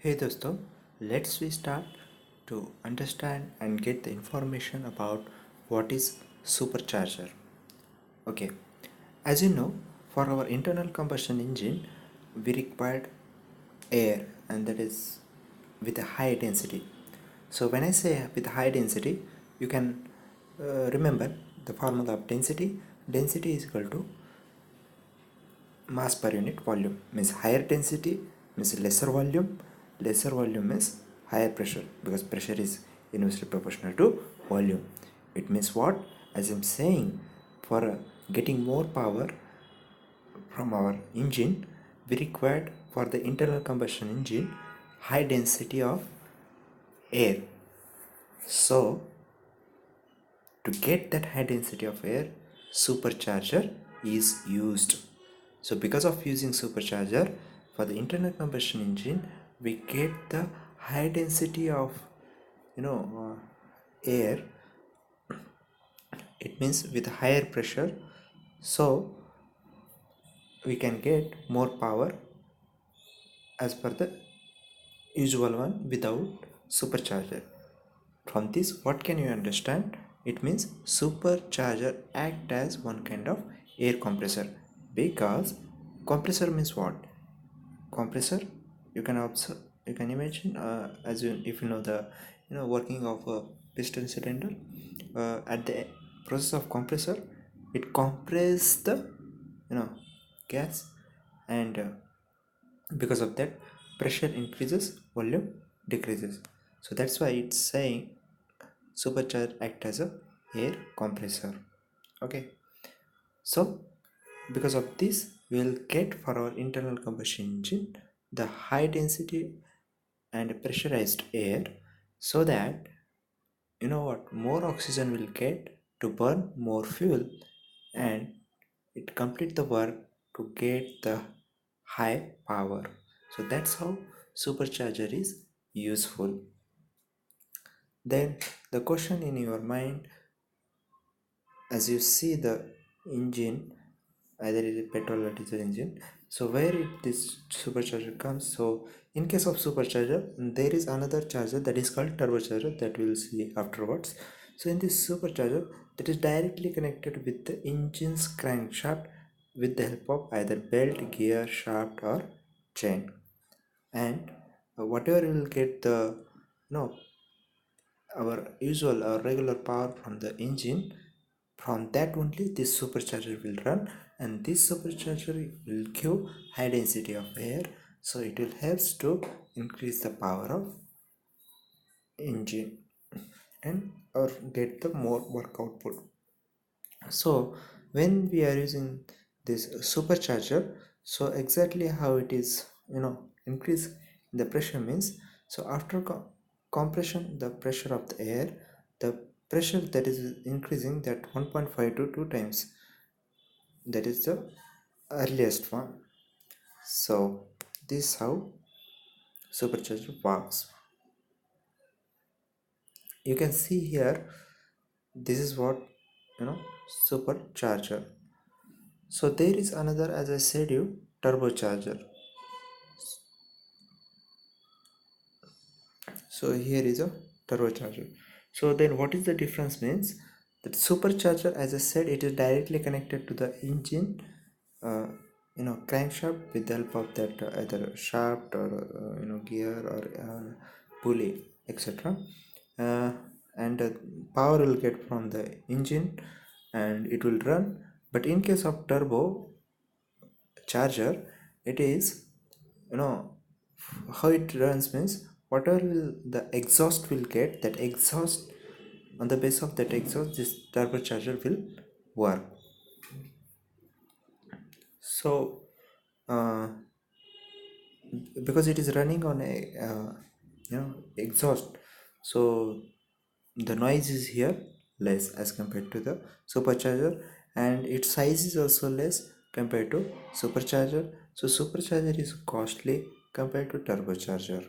Hey dosto, let's we start to understand and get the information about what is supercharger. Okay, as you know, for our internal combustion engine, we required air, and that is with a high density. So when I say with high density, you can remember the formula of density. Density is equal to mass per unit volume. Means higher density means lesser volume means higher pressure, because pressure is inversely proportional to volume. It means what? As I'm saying, for getting more power from our engine, we required for the internal combustion engine high density of air. So to get that high density of air, supercharger is used. So because of using supercharger for the internal combustion engine, we get the high density of air. It means with higher pressure, so we can get more power as per the usual one without supercharger. From this, what can you understand? It means supercharger act as one kind of air compressor, because compressor means what? Compressor, you can observe, you can imagine, as you, if you know the working of a piston cylinder, at the process of compressor, it compresses the gas, and because of that, pressure increases, volume decreases. So that's why it's saying supercharger act as a air compressor. Okay, so because of this, we will get for our internal combustion engine the high density and pressurized air, so that more oxygen will get to burn more fuel, and it complete the work to get the high power. So that's how supercharger is useful. Then the question in your mind, as you see the engine, either it is petrol or diesel engine, so where this supercharger comes. So in case of supercharger, there is another charger that is called turbocharger, that we will see afterwards. So in this supercharger, that is directly connected with the engine's crankshaft with the help of either belt, gear, shaft or chain. And whatever will get the no our usual or regular power from the engine, from that only this supercharger will run, and this supercharger will give high density of air, so it will helps to increase the power of engine and or get the more work output. So when we are using this supercharger, so exactly how it is increase the pressure means, so after compression, the pressure of the air, the pressure that is increasing, that 1.5 to 2 times, that is the earliest one. So this is how supercharger works. You can see here, this is what supercharger. So there is another, as I said you, turbocharger. So here is a turbocharger. So then what is the difference means, that supercharger, as I said, it is directly connected to the engine uh, crankshaft with the help of that either shaft or gear or pulley, etc. uh, and power will get from the engine and it will run. But in case of turbo charger, it is how it runs means, whatever will the exhaust will get, that exhaust, on the base of that exhaust, this turbocharger will work. So because it is running on a exhaust, so the noise is here less as compared to the supercharger, and its size is also less compared to supercharger. So supercharger is costly compared to turbocharger.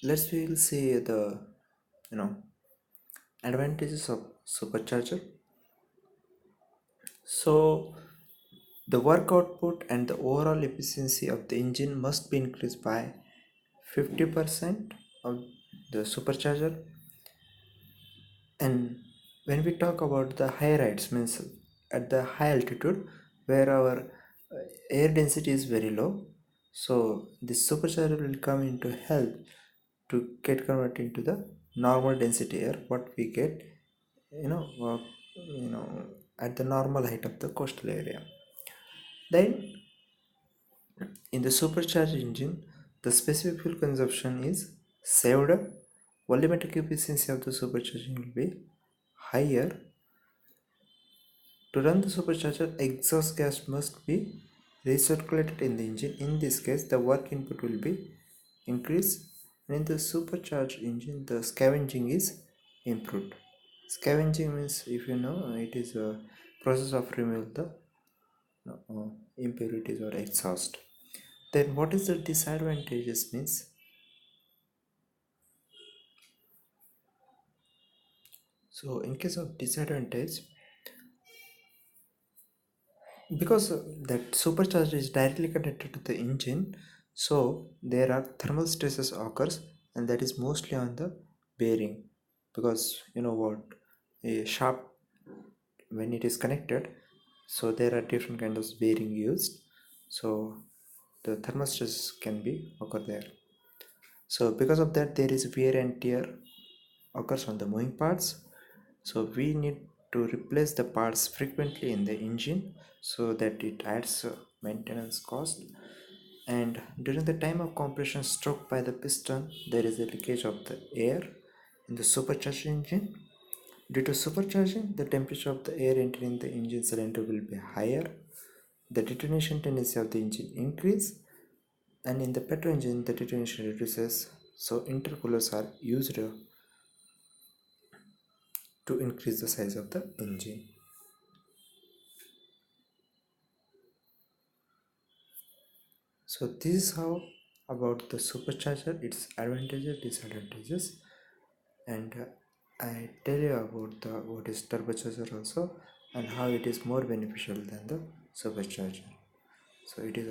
Let's we will see the you know advantages of supercharger. So The work output and the overall efficiency of the engine must be increased by 50% of the supercharger. And when we talk about the high rates, means at the high altitude where our air density is very low, so this supercharger will come into help to get converted into the normal density air what we get, you know uh, you know at the normal height of the coastal area. Then in the supercharged engine, the specific fuel consumption is saved up. Volumetric efficiency of the supercharging will be higher. To run the supercharger, exhaust gas must be recirculated in the engine. In this case, the work input will be increased. And in the supercharged engine, the scavenging is improved. Scavenging means, if you know, it is a process of remove the impurities or exhaust. Then what is the disadvantages means? So in case of disadvantage, because that supercharger is directly connected to the engine, so there are thermal stresses occurs, and that is mostly on the bearing, because you know what, a shaft when it is connected, so there are different kinds of bearing used, so the thermal stress can be occur there. So because of that, there is wear and tear occurs on the moving parts. So we need to replace the parts frequently in the engine so that it adds maintenance cost. And during the time of compression stroke by the piston, there is a leakage of the air in the supercharged engine. Due to supercharging, the temperature of the air entering the engine cylinder will be higher. The detonation tendency of the engine increase, and in the petrol engine, the detonation reduces. So intercoolers are used to increase the size of the engine. So this is how about the supercharger, its advantages, disadvantages, and I tell you about the what is turbocharger also, and how it is more beneficial than the supercharger. So it is